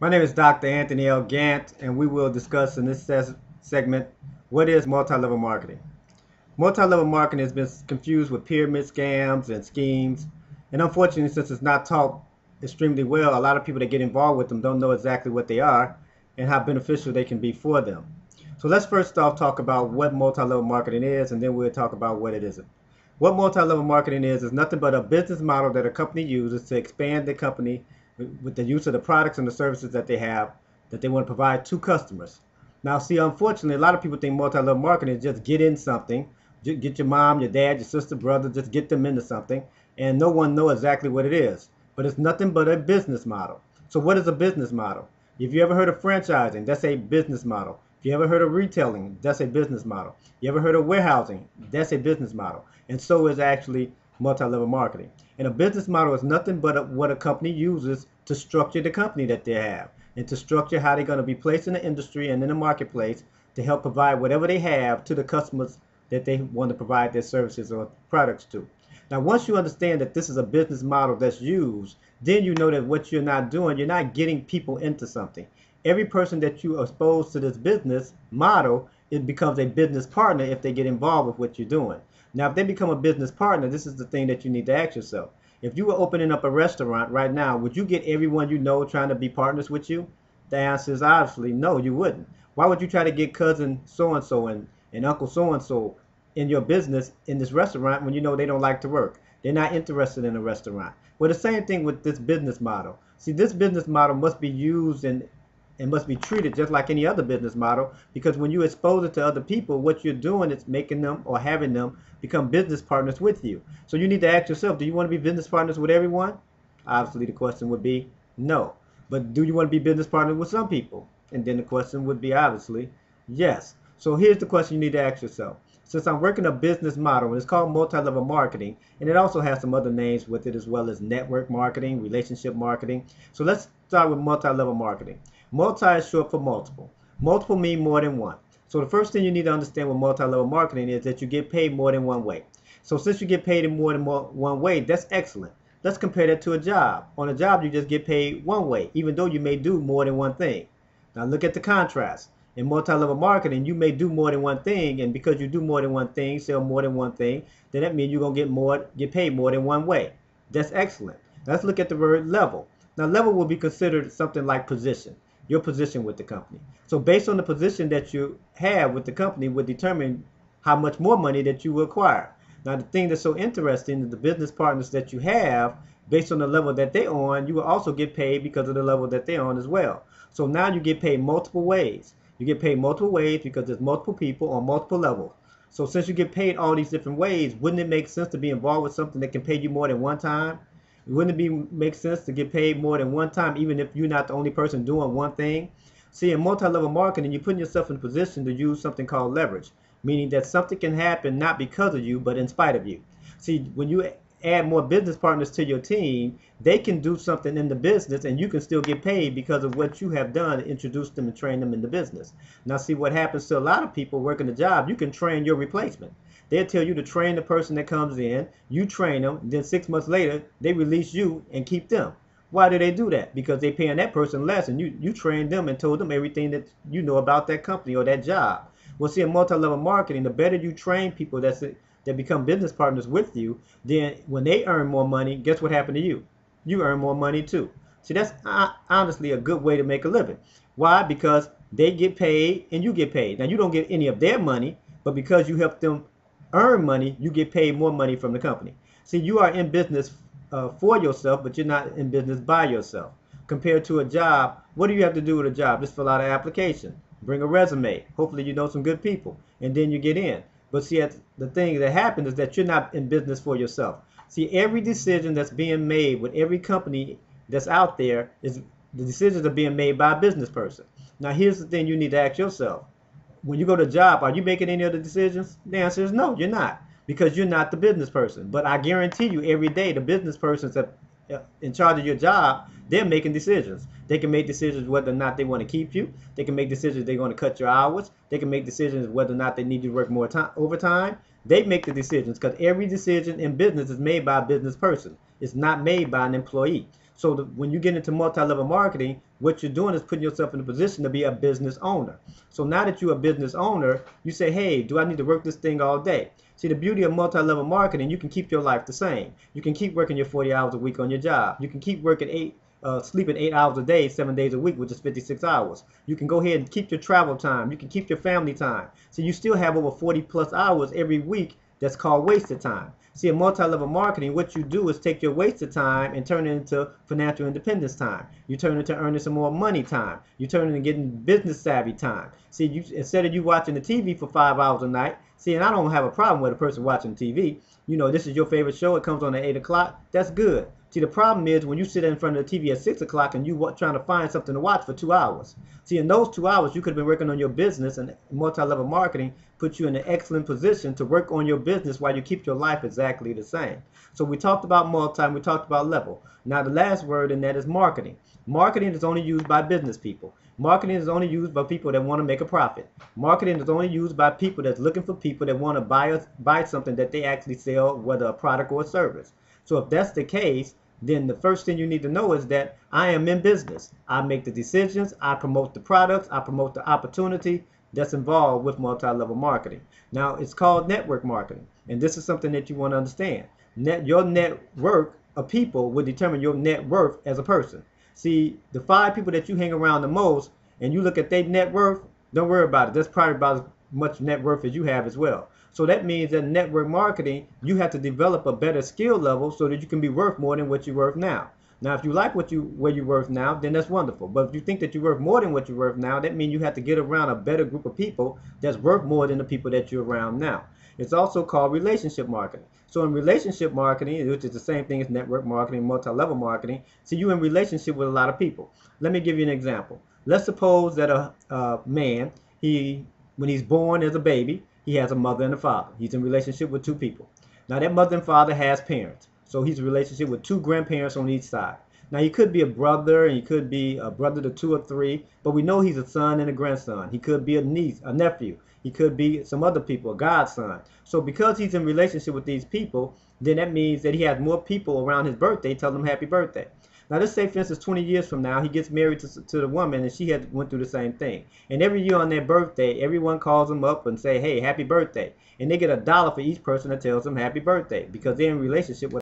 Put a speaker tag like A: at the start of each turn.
A: My name is Dr. Anthony Gantt, and we will discuss in this segment what is multi-level marketing. Multi-level marketing has been confused with pyramid scams and schemes, and unfortunately, since it's not taught extremely well, a lot of people that get involved with them don't know exactly what they are and how beneficial they can be for them. So let's first off talk about what multi-level marketing is, and then we'll talk about what it isn't. What multi-level marketing is nothing but a business model that a company uses to expand the company with the use of the products and the services that they have that they want to provide to customers. Now, see, unfortunately, a lot of people think multi-level marketing is just get in something, get your mom, your dad, your sister, brother, just get them into something, and no one know exactly what it is. But it's nothing but a business model. So what is a business model? If you ever heard of franchising, that's a business model. If you ever heard of retailing, that's a business model. You ever heard of warehousing, that's a business model. And so is actually multi-level marketing. And a business model is nothing but what a company uses to structure the company that they have and to structure how they're going to be placed in the industry and in the marketplace to help provide whatever they have to the customers that they want to provide their services or products to. Now, once you understand that this is a business model that's used, then you know that what you're not doing, you're not getting people into something. Every person that you expose to this business model, it becomes a business partner if they get involved with what you're doing. Now, if they become a business partner, this is the thing that you need to ask yourself. If you were opening up a restaurant right now, would you get everyone you know trying to be partners with you? The answer is obviously no, you wouldn't. Why would you try to get cousin so-and-so and uncle so-and-so in your business in this restaurant when you know they don't like to work? They're not interested in a restaurant. Well, the same thing with this business model. See, this business model must be used and must be treated just like any other business model, because when you expose it to other people, what you're doing is making them or having them become business partners with you. So you need to ask yourself, do you want to be business partners with everyone? Obviously the question would be no. But do you want to be business partners with some people? And then the question would be obviously yes. So here's the question you need to ask yourself. Since I'm working a business model, and it's called multi-level marketing, and it also has some other names with it as well as network marketing, relationship marketing. So let's start with multi-level marketing. Multi is short for multiple. Multiple mean more than one. So the first thing you need to understand with multi-level marketing is that you get paid more than one way. So since you get paid in more than one way, that's excellent. Let's compare that to a job. On a job, you just get paid one way, even though you may do more than one thing. Now look at the contrast. In multi-level marketing, you may do more than one thing, and because you do more than one thing, sell more than one thing, then that means you're gonna get paid more than one way. That's excellent. Let's look at the word level. Now level will be considered something like position. Your position with the company. So based on the position that you have with the company would determine how much more money that you will acquire. Now the thing that's so interesting is the business partners that you have, based on the level that they're on, you will also get paid because of the level that they're on as well. So now you get paid multiple ways. You get paid multiple ways because there's multiple people on multiple levels. So since you get paid all these different ways, wouldn't it make sense to be involved with something that can pay you more than one time? Wouldn't it make sense to get paid more than one time, even if you're not the only person doing one thing? See, in multi-level marketing, you're putting yourself in a position to use something called leverage, meaning that something can happen not because of you, but in spite of you. See, when you add more business partners to your team, they can do something in the business and you can still get paid because of what you have done to introduce them and train them in the business. Now, see what happens to a lot of people working the job, you can train your replacement. They'll tell you to train the person that comes in, you train them, then 6 months later, they release you and keep them. Why do they do that? Because they're paying that person less and you trained them and told them everything that you know about that company or that job. Well, see, in multi-level marketing, the better you train people that become business partners with you, then when they earn more money, guess what happened to you? You earn more money too. See, that's honestly a good way to make a living. Why? Because they get paid and you get paid. Now, you don't get any of their money, but because you help them earn money, you get paid more money from the company. See, you are in business for yourself, but you're not in business by yourself. Compared to a job, what do you have to do with a job? Just fill out an application, bring a resume. Hopefully you know some good people, and then you get in. But see, the thing that happens is that you're not in business for yourself. See, every decision that's being made with every company that's out there, is the decisions are being made by a business person. Now, here's the thing you need to ask yourself. When you go to a job, are you making any other decisions? The answer is no, you're not, because you're not the business person. But I guarantee you every day the business persons that in charge of your job, they're making decisions. They can make decisions whether or not they want to keep you. They can make decisions they're going to cut your hours. They can make decisions whether or not they need you to work more time, overtime. They make the decisions because every decision in business is made by a business person. It's not made by an employee. So when you get into multi-level marketing, what you're doing is putting yourself in a position to be a business owner. So now that you're a business owner, you say, hey, do I need to work this thing all day? See, the beauty of multi-level marketing, you can keep your life the same. You can keep working your 40 hours a week on your job. You can keep working sleeping 8 hours a day, 7 days a week, which is 56 hours. You can go ahead and keep your travel time. You can keep your family time. So you still have over 40 plus hours every week that's called wasted time. See, in multi-level marketing, what you do is take your wasted time and turn it into financial independence time. You turn it into earning some more money time. You turn it into getting business savvy time. See, instead of you watching the TV for 5 hours a night, see, and I don't have a problem with a person watching TV. You know, this is your favorite show. It comes on at 8 o'clock. That's good. See, the problem is when you sit in front of the TV at 6 o'clock and you trying to find something to watch for 2 hours. See, in those 2 hours, you could have been working on your business, and multi-level marketing puts you in an excellent position to work on your business while you keep your life exactly the same. So we talked about multi, and we talked about level. Now, the last word in that is marketing. Marketing is only used by business people. Marketing is only used by people that want to make a profit. Marketing is only used by people that's looking for people that want to buy something that they actually sell, whether a product or a service. So if that's the case, then the first thing you need to know is that I am in business. I make the decisions, I promote the products, I promote the opportunity that's involved with multi-level marketing. Now, it's called network marketing, and this is something that you want to understand. Your network of people will determine your net worth as a person. See, the 5 people that you hang around the most, and you look at their net worth, don't worry about it. That's probably about as much net worth as you have as well. So that means that network marketing, you have to develop a better skill level so that you can be worth more than what you're worth now. Now, if you like where you're worth now, then that's wonderful. But if you think that you're worth more than what you're worth now, that means you have to get around a better group of people that's worth more than the people that you're around now. It's also called relationship marketing. So in relationship marketing, which is the same thing as network marketing, multi-level marketing, so you're in relationship with a lot of people. Let me give you an example. Let's suppose that a man, when he's born as a baby, he has a mother and a father. He's in relationship with 2 people. Now that mother and father has parents. So he's in relationship with 2 grandparents on each side. Now he could be a brother, and he could be a brother to 2 or 3, but we know he's a son and a grandson. He could be a niece, a nephew. He could be some other people, a godson. So because he's in relationship with these people, then that means that he has more people around his birthday tell him happy birthday. Now let's say, for instance, 20 years from now, he gets married to the woman, and she went through the same thing. And every year on their birthday, everyone calls them up and say, hey, happy birthday. And they get $1 for each person that tells them happy birthday, because they're in relationship with